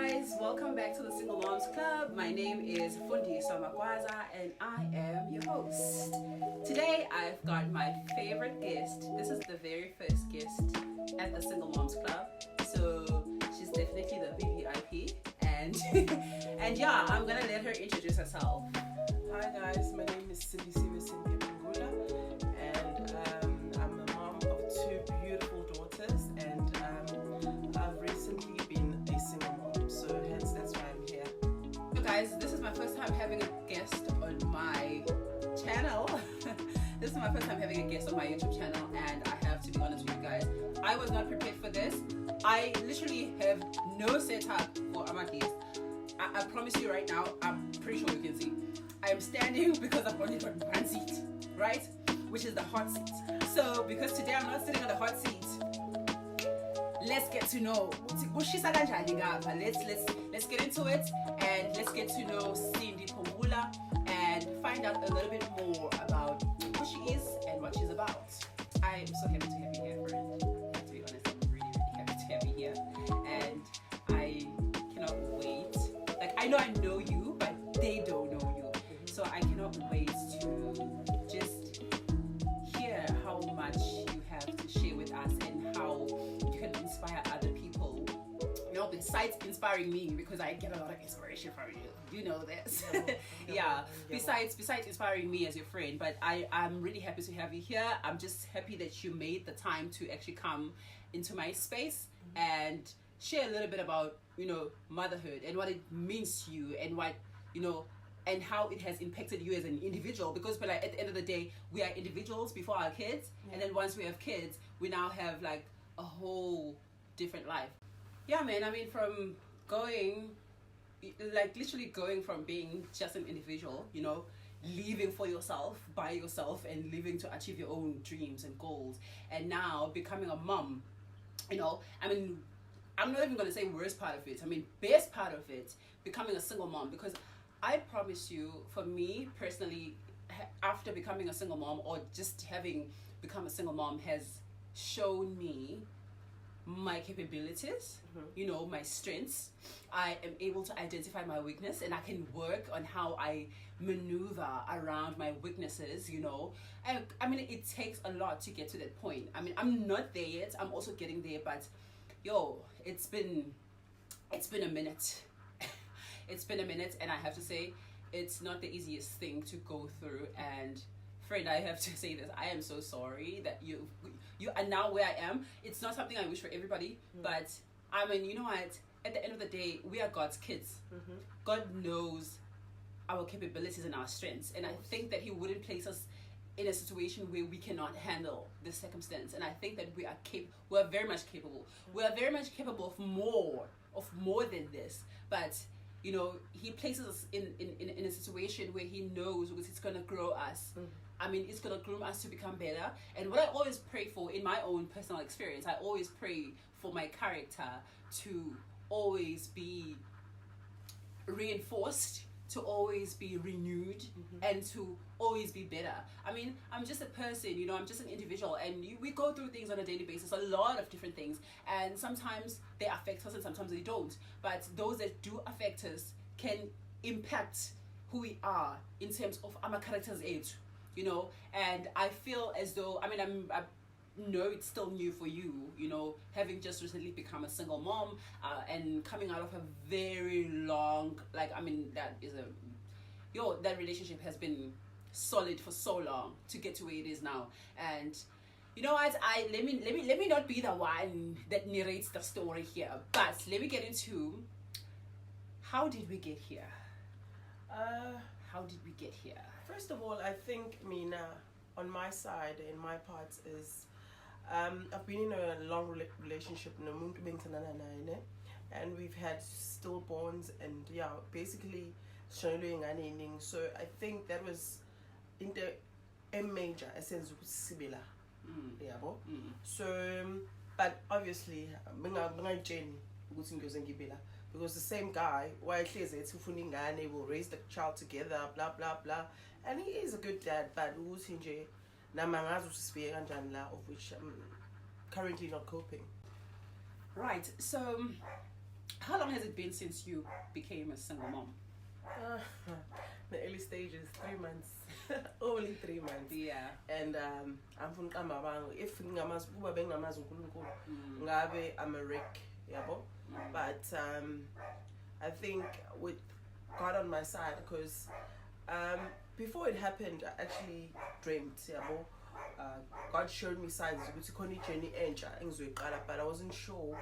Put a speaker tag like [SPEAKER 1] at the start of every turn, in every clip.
[SPEAKER 1] guys, welcome back to the Single Moms Club. My name is Fundisa Magwaza and I am your host. Today I've got my favorite guest. This is the very first guest at the Single Moms Club. So she's definitely the VVIP and and yeah, I'm gonna let her introduce herself.
[SPEAKER 2] Hi guys, my name is Cindy Pangula and I'm a mom of two beautiful daughters and I've recently been a single mom, so hence that's why I'm here.
[SPEAKER 1] So guys, this is my first time having a guest on my channel. This is my first time having a guest on my YouTube channel and I have to be honest with you guys, I was not prepared for this. I literally have no setup for my guest. I promise you right now, I'm pretty sure you can see. I am standing because I've only got one seat, right? Which is the hot seat. So because today I'm not sitting on the hot seat, let's get to know. Let's get into it and let's get to know Cindy Pangula and find out a little bit more about who she is and what she's about. I am so happy to have you here, friend. To be honest, I'm really, really happy to have you here. And I cannot wait. Like, I know you, but they don't know you. So I cannot wait to just hear how much you have to share with us and how you can inspire other people. You know, besides inspiring me, because I get a lot of inspiration from you. You know this. Yeah. Besides inspiring me as your friend, but I'm really happy to have you here. I'm just happy that you made the time to actually come into my space and share a little bit about, you know, motherhood and what it means to you and what, you know, and how it has impacted you as an individual, because like, at the end of the day, we are individuals before our kids, and then once we have kids, we now have like a whole different life. Yeah, man, I mean, from going, like literally going from being just an individual, you know, living for yourself, by yourself, and living to achieve your own dreams and goals, and now becoming a mom, you know, I mean, I'm not even going to say worst part of it, I mean, best part of it, becoming a single mom, because I promise you, for me personally, after becoming a single mom or just having become a single mom has shown me my capabilities, you know, my strengths. I am able to identify my weakness and I can work on how I maneuver around my weaknesses, you know. I mean, it takes a lot to get to that point. I mean, I'm not there yet. I'm also getting there, but yo, it's been a minute. It's been a minute, and I have to say, it's not the easiest thing to go through. And friend, I have to say this, I am so sorry that you are now where I am. It's not something I wish for everybody, but I mean, you know what? At the end of the day, we are God's kids. God knows our capabilities and our strengths, and I think that He wouldn't place us in a situation where we cannot handle this circumstance. And I think that we are very much capable. We are very much capable of more than this, but you know, He places us in a situation where He knows because it's going to grow us. I mean, it's going to groom us to become better. And what I always pray for in my own personal experience, I always pray for my character to always be reinforced, to always be renewed, and to always be better. I mean, I'm just a person, you know, I'm just an individual, and we go through things on a daily basis, a lot of different things, and sometimes they affect us and sometimes they don't. But those that do affect us can impact who we are in terms of our character's age, you know. And I feel as though, I mean, I know it's still new for you, you know, having just recently become a single mom and coming out of a very long, like, I mean, that relationship has been solid for so long to get to where it is now. And you know what, let me not be the one that narrates the story here, but let me get into how did we get here. How did we get here?
[SPEAKER 2] First of all, I think Mina, on my side, in my part, is I've been in a long relationship, and we've had stillborns, and yeah, basically so I think that was a major essence of similar. So but obviously because the same guy will raise the child together, blah blah blah, and he is a good dad, but of which I'm currently not coping.
[SPEAKER 1] Right, so How long has it been since you became a single mom?
[SPEAKER 2] The early stages, 3 months. Only 3 months.
[SPEAKER 1] Yeah.
[SPEAKER 2] And I'm from Kamabang. If ngabe I'm a wreck, yabo. But I think with God on my side, because before it happened, I actually dreamt, yabo. God showed me signs ukuthi khona journey entsha engizoyiqala, but I wasn't sure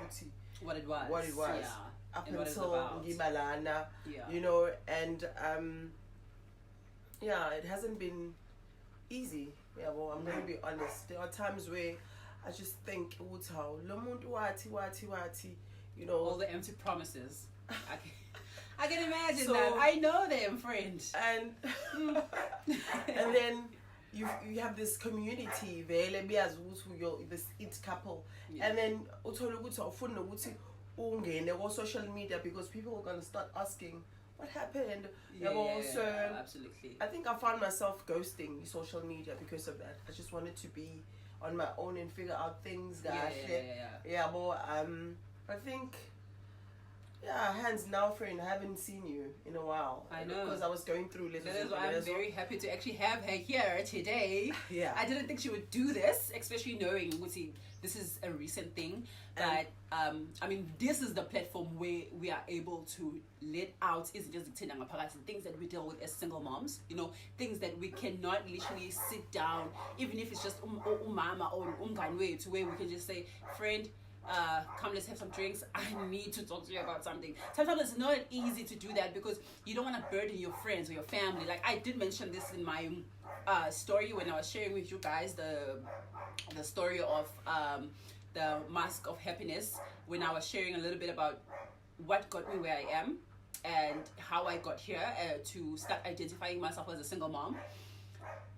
[SPEAKER 1] what it was.
[SPEAKER 2] Yeah. Up
[SPEAKER 1] and
[SPEAKER 2] until ngibalana,
[SPEAKER 1] yeah.
[SPEAKER 2] you know, and yeah, it hasn't been easy. Yeah, well, I'm gonna be honest. There are times where I just think, you know,
[SPEAKER 1] all the empty promises. I can imagine
[SPEAKER 2] So-
[SPEAKER 1] that. I know them, friend.
[SPEAKER 2] and and then you have this community vele biyazi ukuthi you're this it couple,
[SPEAKER 1] Yeah.
[SPEAKER 2] and then uthola ukuthi awufuni nokuthi ungene ko social media because people are gonna start asking what happened. Yabo, so
[SPEAKER 1] absolutely.
[SPEAKER 2] I think I found myself ghosting social media because of that. I just wanted to be on my own and figure out things. Yeah, but I think, yeah, hands now, friend. I haven't seen you in a while.
[SPEAKER 1] I know.
[SPEAKER 2] Because I was going through
[SPEAKER 1] That is why I'm very happy to actually have her here today.
[SPEAKER 2] Yeah.
[SPEAKER 1] I didn't think she would do this, especially knowing, this is a recent thing. But I mean, this is the platform where we are able to let out isn't just things that we deal with as single moms. You know, things that we cannot literally sit down, even if it's just mama or to where we can just say, friend, come, let's have some drinks. I need to talk to you about something. Sometimes it's not easy to do that because you don't want to burden your friends or your family. Like I did mention this in my story when I was sharing with you guys the story of the mask of happiness, when I was sharing a little bit about what got me where I am and how I got here to start identifying myself as a single mom.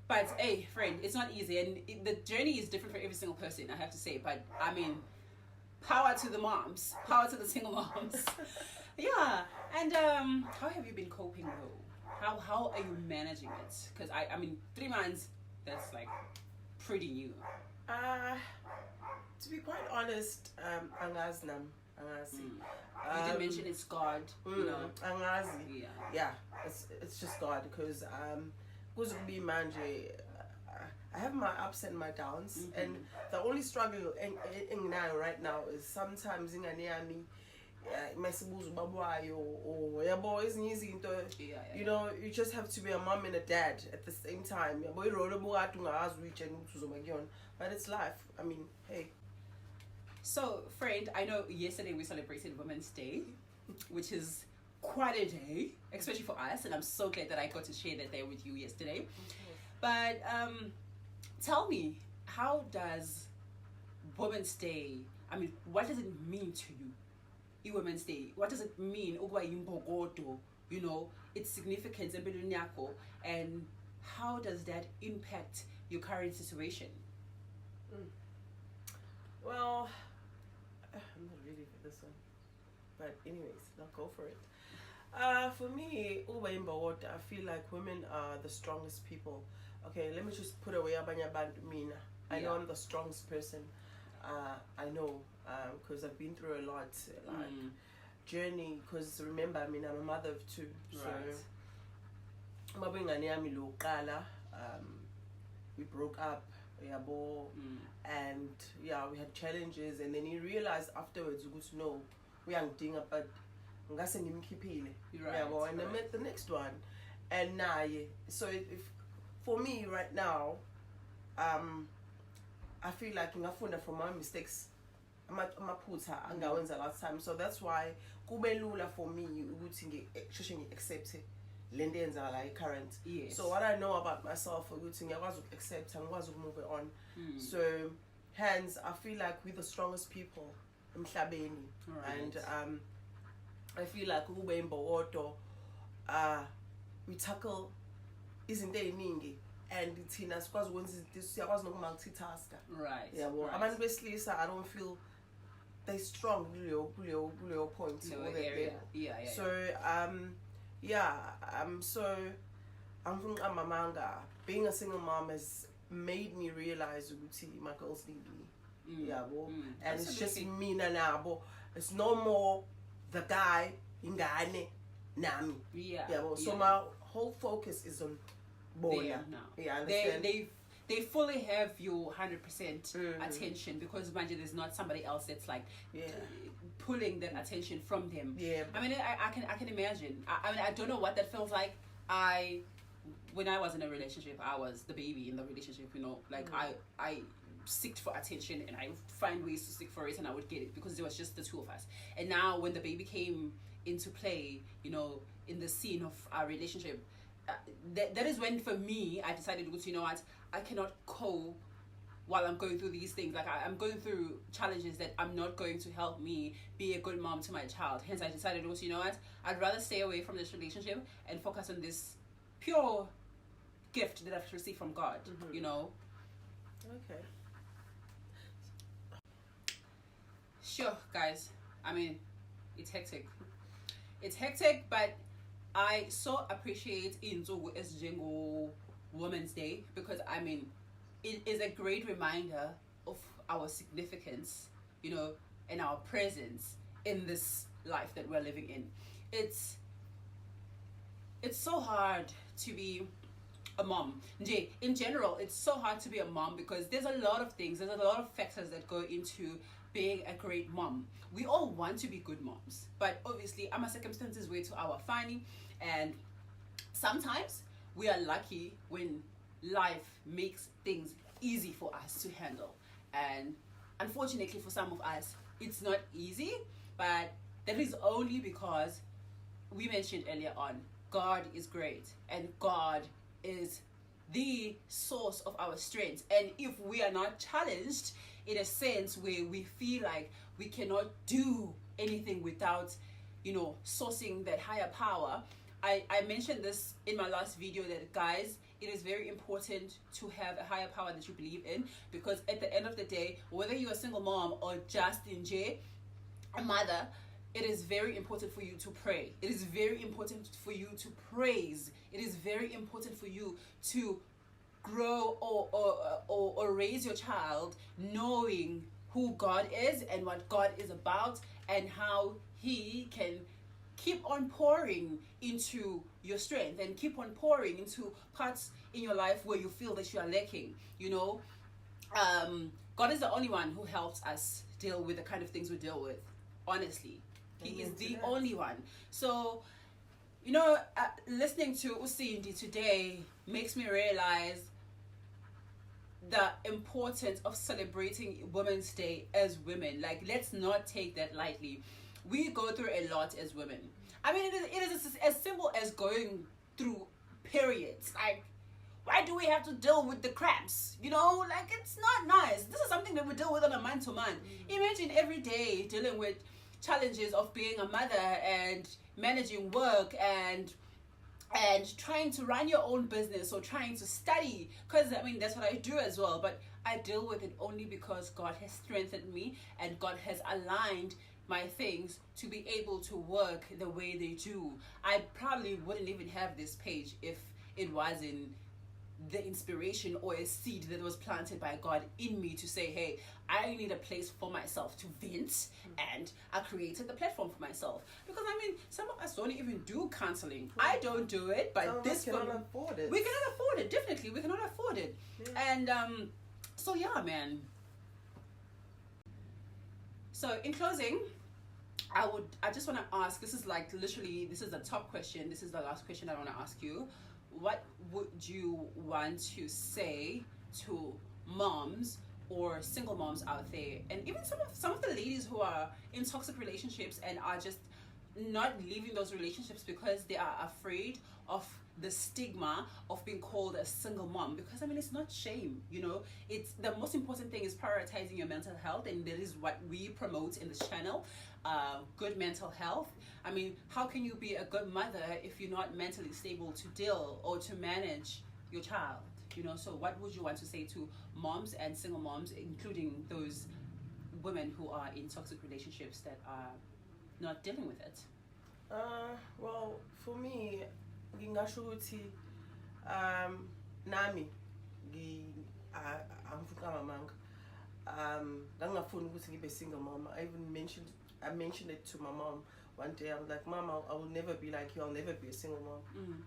[SPEAKER 1] But hey, friend, it's not easy, and the journey is different for every single person, I have to say. But I mean, power to the moms, power to the single moms. Yeah. And how have you been coping though? How are you managing it? Because I mean, 3 months, that's like pretty new.
[SPEAKER 2] To be quite honest, angazi.
[SPEAKER 1] You did mention it's God, you know.
[SPEAKER 2] Angazi.
[SPEAKER 1] Yeah.
[SPEAKER 2] It's just God, because be manje. I have my ups and my downs, and the only struggle in now right now is sometimes you know, you just have to be a mom and a dad at the same time. But it's life. I mean, hey.
[SPEAKER 1] So, friend, I know yesterday we celebrated Women's Day, which is quite a day, especially for us, and I'm so glad that I got to share that day with you yesterday. But tell me, how does Women's Day, I mean, what does it mean to you, Women's Day? What does it mean, you know, its significance, and how does that impact your current situation?
[SPEAKER 2] Well, I'm not ready for this one, but anyways, I'll go for it. For me, I feel like women are the strongest people. Okay, let me just put away abanye abantu mina. I know I'm the strongest person. I know, because I've been through a lot, like journey. Because remember, I mean, I'm a mother of 2, so we broke up, and yeah, we had challenges, and then you realize afterwards, no, we are doing but and then met the next one, and now so if for me right now, I feel like ngafunda from my mistakes, amaphutha angawenza last time, so that's why kube lula for me ukuthi accept lento yenza la current.
[SPEAKER 1] Yes.
[SPEAKER 2] So what I know about myself ukuthi ngiyakwazi accept and ngikwazi move on. So hence I feel like we're the strongest people emhlabeni, and I feel like ube imbokodo we tackle izinto eziningi, and thina sikwazi ukwenza izinto, siyakwazi nokumultitaska.
[SPEAKER 1] Right.
[SPEAKER 2] Yeah, well, abantu besilisa, I don't feel they strong kuleyo point
[SPEAKER 1] No
[SPEAKER 2] or that
[SPEAKER 1] area.
[SPEAKER 2] level.
[SPEAKER 1] Yeah.
[SPEAKER 2] So I'm from Amamanga. Being a single mom has made me realize ukuthi my girls need me. And it's just
[SPEAKER 1] Absolutely.
[SPEAKER 2] me now, but it's no more the guy, ingane, nami.
[SPEAKER 1] Yeah.
[SPEAKER 2] So
[SPEAKER 1] yeah.
[SPEAKER 2] my whole focus is on bona.
[SPEAKER 1] There now.
[SPEAKER 2] Yeah, understand?
[SPEAKER 1] They fully have your 100% attention, because imagine there's not somebody else that's like pulling that attention from them.
[SPEAKER 2] Yeah.
[SPEAKER 1] I mean, I can imagine. I mean, I don't know what that feels like. When I was in a relationship, I was the baby in the relationship. You know, like I seeked for attention, and I would find ways to seek for it, and I would get it because it was just the two of us. And now when the baby came into play, you know, in the scene of our relationship, that is when, for me, I decided, you know what, I cannot cope while I'm going through these things. Like, I'm going through challenges that I'm not going to help me be a good mom to my child. Hence, I decided, you know what, I'd rather stay away from this relationship and focus on this pure gift that I've received from God, you know.
[SPEAKER 2] Okay.
[SPEAKER 1] Sure, guys. I mean, it's hectic. It's hectic, but I so appreciate Inzugu as Jingo Women's Day, because I mean, it is a great reminder of our significance, you know, and our presence in this life that we're living in. It's so hard to be a mom. In general, it's so hard to be a mom because there's a lot of things, there's a lot of factors that go into being a great mom. We all want to be good moms, but obviously our circumstances way to our finding, and sometimes we are lucky when life makes things easy for us to handle, and unfortunately for some of us it's not easy, but that is only because we mentioned earlier on, God is great and God is the source of our strength. And if we are not challenged in a sense where we feel like we cannot do anything without, you know, sourcing that higher power, I mentioned this in my last video that, guys, it is very important to have a higher power that you believe in, because at the end of the day, whether you're a single mom or just in J, a mother, it is very important for you to pray. It is very important for you to praise. It is very important for you to grow or raise your child knowing who God is and what God is about, and how He can keep on pouring into your strength and keep on pouring into parts in your life where you feel that you are lacking. You know, God is the only one who helps us deal with the kind of things we deal with. Honestly, He is the only one. So, you know, listening to Usindi today makes me realize the importance of celebrating Women's Day as women. Like, let's not take that lightly. We go through a lot as women. I mean, it is as simple as going through periods. Like, why do we have to deal with the cramps? You know, like, it's not nice. This is something that we deal with on a man-to-man. Imagine every day dealing with challenges of being a mother and managing work and trying to run your own business or trying to study, because I mean that's what I do as well, but I deal with it only because God has strengthened me and God has aligned my things to be able to work the way they do. I probably wouldn't even have this page if it wasn't the inspiration or a seed that was planted by God in me to say, hey, I need a place for myself to vent, and I created the platform for myself. Because I mean, some of us don't even do counseling. I don't do it, but this
[SPEAKER 2] cannot afford it.
[SPEAKER 1] We cannot afford it. Definitely, we cannot afford it. Yeah. And so yeah, man. So in closing, I just want to ask, this is like literally, this is the top question, this is the last question I want to ask you. What would you want to say to moms or single moms out there, and even some of the ladies who are in toxic relationships and are just not leaving those relationships because they are afraid of the stigma of being called a single mom? Because I mean, it's not shame, you know. It's the most important thing is prioritizing your mental health, and that is what we promote in this channel. Good mental health. I mean, how can you be a good mother if you're not mentally stable to deal or to manage your child? You know, so what would you want to say to moms and single moms, including those women who are in toxic relationships that are not dealing with it?
[SPEAKER 2] Well, for me, ngingasho ukuthi nami angifuna mamanga ngangafuni ukuthi ngibe single mom. I mentioned it to my mom one day I was like, Mom, I will never be like you. I'll never be a single mom.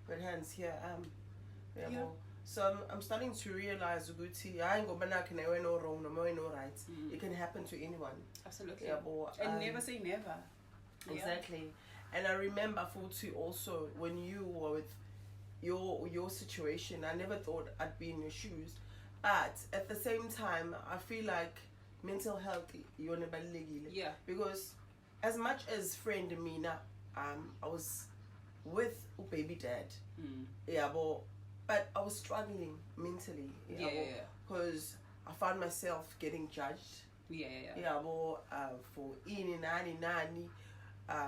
[SPEAKER 2] But hence, here I am.
[SPEAKER 1] Yeah.
[SPEAKER 2] So I'm starting to realize ukuthi hayi ngoba nakhe nawe no wrong no more no right. It can happen to anyone.
[SPEAKER 1] Absolutely.
[SPEAKER 2] Yeah,
[SPEAKER 1] And never say never.
[SPEAKER 2] Exactly. And I remember Futhi also when you were with your situation, I never thought I'd be in your shoes. But at the same time, I feel like mental health
[SPEAKER 1] Yeah.
[SPEAKER 2] because as much as friend Mina, I was with baby dad. But I was struggling mentally. Because I found myself getting judged. For ini nani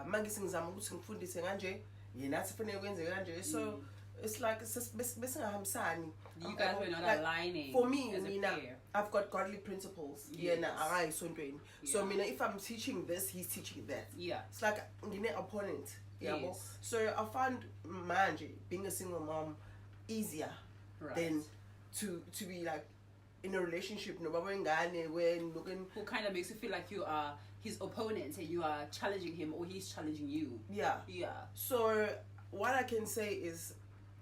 [SPEAKER 2] mangisi ngizama ukuthi ngifundise kanje yena sifanele kwenze kanje so it's like besingahambisani.
[SPEAKER 1] You guys were not aligning.
[SPEAKER 2] For me,
[SPEAKER 1] as a
[SPEAKER 2] Mina,
[SPEAKER 1] pair.
[SPEAKER 2] I've got godly principles. So Mina, if I'm teaching this, he's teaching that.
[SPEAKER 1] Yeah.
[SPEAKER 2] It's like an opponent.
[SPEAKER 1] Yes.
[SPEAKER 2] So I found manje being a single mom easier than to be like in a relationship where looking
[SPEAKER 1] who kind of makes you feel like you are his opponent and you are challenging him or he's challenging you.
[SPEAKER 2] Yeah. So what I can say is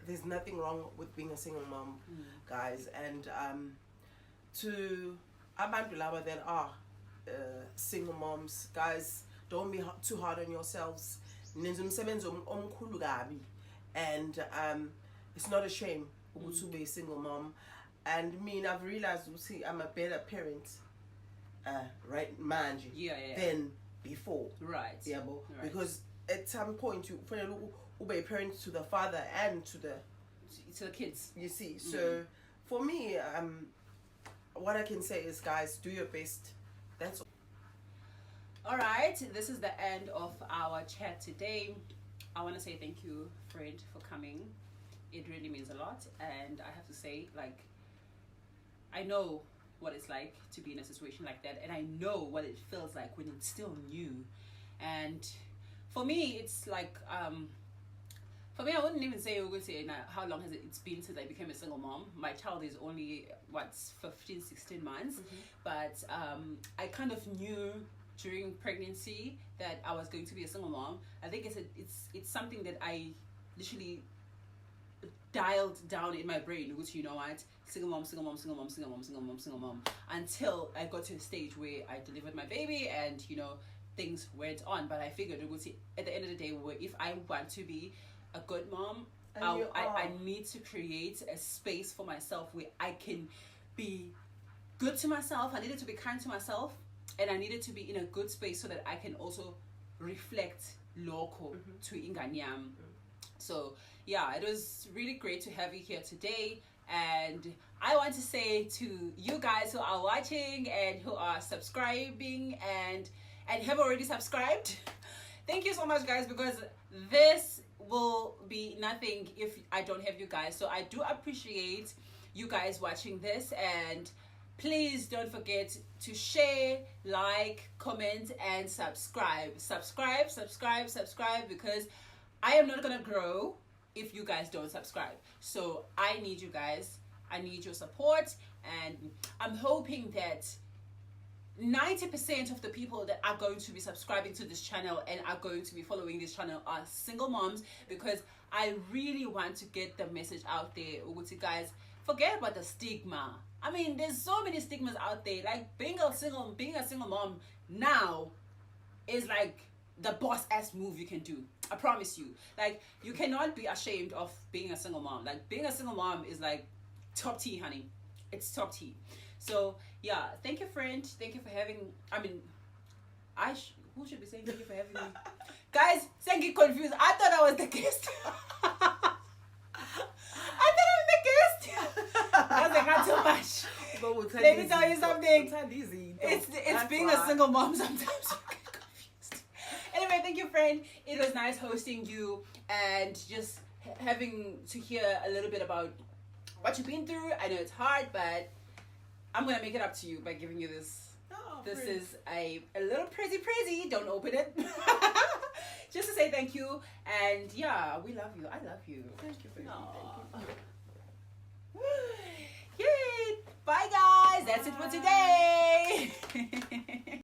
[SPEAKER 2] there's nothing wrong with being a single mom, guys, and to abantu laba that are single moms, guys, don't be too hard on yourselves. Nenza umsebenzi omkhulu kabi, and it's not a shame to be a single mom. And I've realized I'm a better parent right manje than before.
[SPEAKER 1] Right.
[SPEAKER 2] Because at some point you be a parent to the father and to the
[SPEAKER 1] kids.
[SPEAKER 2] You see. So for me, what I can say is, guys, do your best. That's all.
[SPEAKER 1] All right, this is the end of our chat today. I want to say thank you, Fred, for coming. It really means a lot, and I have to say, like, I know what it's like to be in a situation like that, and I know what it feels like when it's still new. And for me, it's like for me, I wouldn't even say how long has it's been since I became a single mom. My child is only 15, 16 months, but I kind of knew during pregnancy that I was going to be a single mom. I think it's something that I literally dialed down in my brain, which, you know what, single mom, until I got to a stage where I delivered my baby and, you know, things went on. But I figured at the end of the day, if I want to be a good mom, I need to create a space for myself where I can be good to myself. I needed to be kind to myself, and I needed to be in a good space so that I can also reflect local to Inganyam. So yeah, it was really great to have you here today, and I want to say to you guys who are watching and who are subscribing and have already subscribed, thank you so much, guys, because this will be nothing if I don't have you guys. So I do appreciate you guys watching this, and please don't forget to share, like, comment, and subscribe, because I am not gonna grow if you guys don't subscribe. So I need you guys, I need your support, and I'm hoping that 90% of the people that are going to be subscribing to this channel and are going to be following this channel are single moms, because I really want to get the message out there. Guys, forget about the stigma. I mean, there's so many stigmas out there. Like, being a single mom now is like the boss ass move you can do. I promise you. Like, you cannot be ashamed of being a single mom. Like, being a single mom is like top tea, honey. It's top tea. So yeah, thank you, friend. Thank you for having. I mean, who should be saying thank you for having me? Guys, don't get confused. I thought I was the guest. I thought I was the guest. That's not too much. Let me tell you something. It's being a single mom sometimes. You get confused. Anyway, thank you, friend. It was nice hosting you and just having to hear a little bit about what you've been through. I know it's hard, but I'm gonna make it up to you by giving you this. This is a little pretty. Don't open it. Just to say thank you, and yeah, we love you. I love you.
[SPEAKER 2] Thank you, baby. Thank you.
[SPEAKER 1] Yay! Bye, guys. That's it for today.